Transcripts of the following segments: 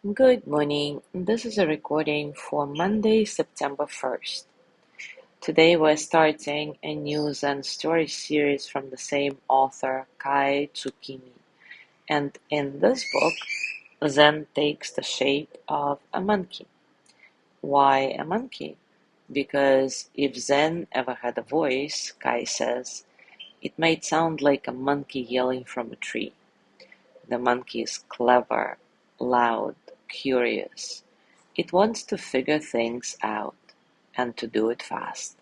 Good morning. This is a recording for Monday, September 1st. Today we're starting a new Zen story series from the same author, Kai Tsukimi. And in this book, Zen takes the shape of a monkey. Why a monkey? Because if Zen ever had a voice, Kai says, it might sound like a monkey yelling from a tree. The monkey is clever, loud, curious. It wants to figure things out and to do it fast.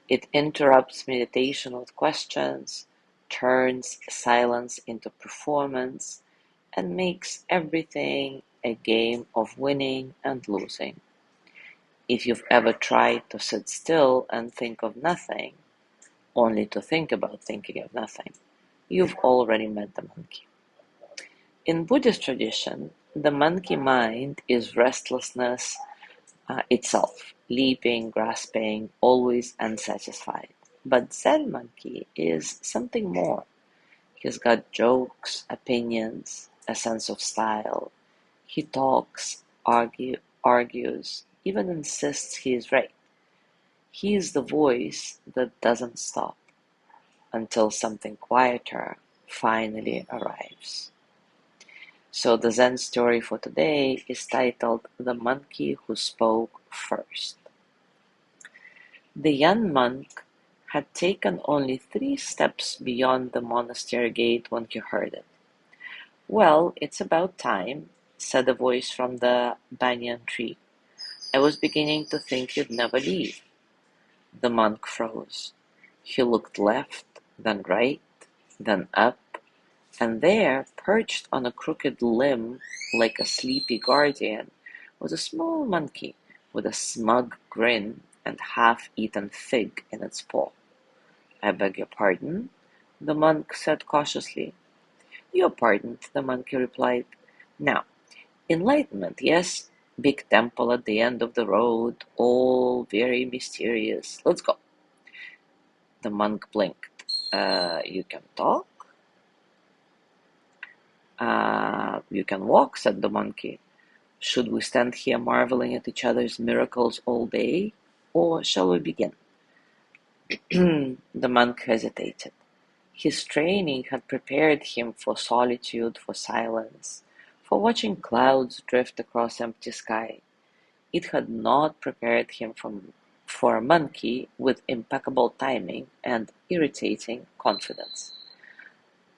It interrupts meditation with questions, turns silence into performance, and makes everything a game of winning and losing. If you've ever tried to sit still and think of nothing, only to think about thinking of nothing, you've already met the monkey. In Buddhist tradition, the monkey mind is restlessness itself, leaping, grasping, always unsatisfied. But Zen monkey is something more. He's got jokes, opinions, a sense of style. He talks, argues, even insists he is right. He is the voice that doesn't stop until something quieter finally arrives. So the Zen story for today is titled The Monkey Who Spoke First. The young monk had taken only 3 steps beyond the monastery gate when he heard it. "Well, it's about time," said a voice from the banyan tree. "I was beginning to think you'd never leave." The monk froze. He looked left, then right, then up, and there, perched on a crooked limb like a sleepy guardian, was a small monkey with a smug grin and half-eaten fig in its paw. "I beg your pardon?" the monk said cautiously. "You're pardoned," the monkey replied. "Now, enlightenment, yes? Big temple at the end of the road, all very mysterious. Let's go." The monk blinked. You can talk?" You can walk," said the monkey. "Should we stand here marveling at each other's miracles all day, or shall we begin?" The monk hesitated. His training had prepared him for solitude, for silence, for watching clouds drift across empty sky. It had not prepared him for a monkey with impeccable timing and irritating confidence.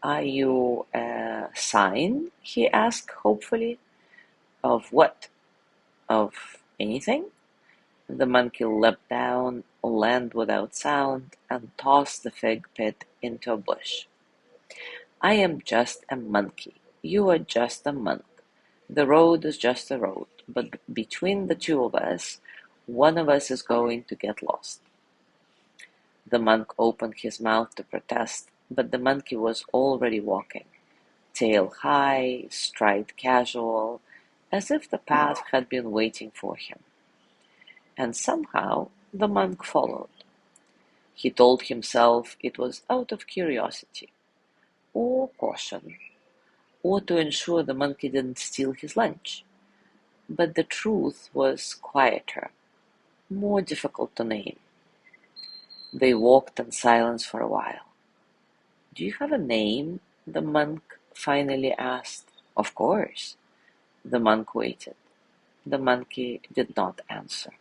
"Are you a sign?" he asked hopefully. "Of what?" "Of anything?" The monkey leapt down, landed without sound, and tossed the fig pit into a bush. "I am just a monkey. You are just a monk. The road is just a road, but between the two of us, one of us is going to get lost." The monk opened his mouth to protest, but the monkey was already walking, tail high, stride casual, as if the path had been waiting for him. And somehow the monk followed. He told himself it was out of curiosity, or caution, or to ensure the monkey didn't steal his lunch. But the truth was quieter, more difficult to name. They walked in silence for a while. "Do you have a name?" the monk finally asked. "Of course." The monk waited. The monkey did not answer.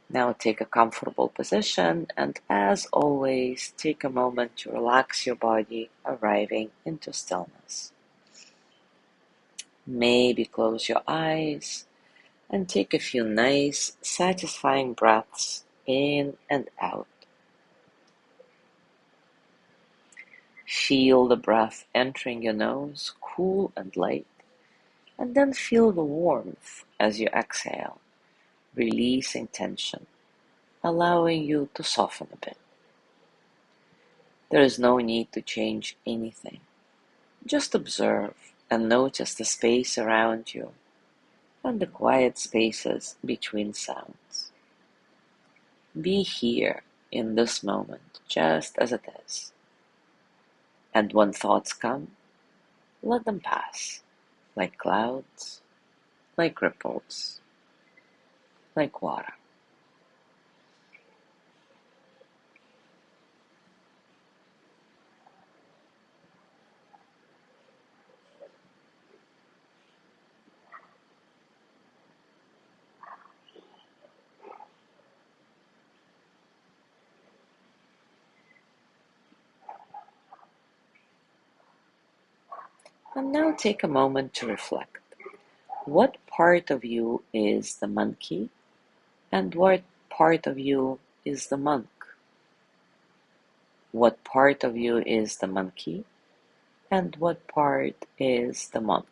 Now take a comfortable position and, as always, take a moment to relax your body, arriving into stillness. Maybe close your eyes and take a few nice, satisfying breaths in and out. Feel the breath entering your nose, cool and light, and then feel the warmth as you exhale, releasing tension, allowing you to soften a bit. There is no need to change anything. Just observe and notice the space around you and the quiet spaces between sounds. Be here in this moment, just as it is. And when thoughts come, let them pass. like clouds, like ripples, like water. And now take a moment to reflect. What part of you is the monkey and what part of you is the monk? What part of you is the monkey and what part is the monk?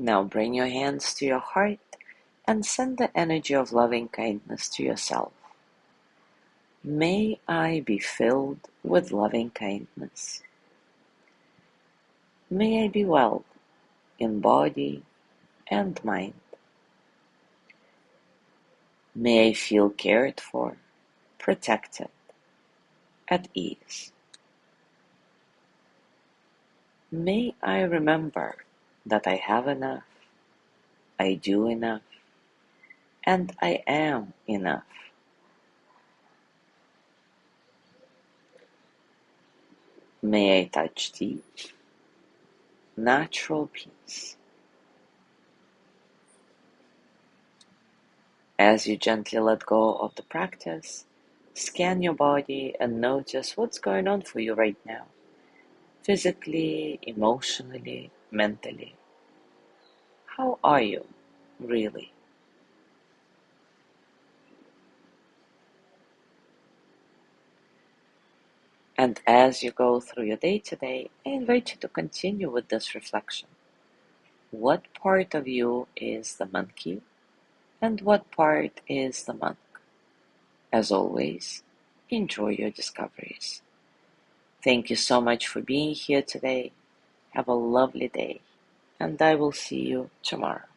Now bring your hands to your heart and send the energy of loving kindness to yourself. May I be filled with loving kindness. May I be well in body and mind. May I feel cared for, protected, at ease. May I remember that I have enough, I do enough, and I am enough. May I touch deep, natural peace. As you gently let go of the practice, scan your body and notice what's going on for you right now, physically, emotionally, mentally. How are you, really? And as you go through your day today, I invite you to continue with this reflection. What part of you is the monkey and what part is the monk? As always, enjoy your discoveries. Thank you so much for being here today. Have a lovely day, and I will see you tomorrow.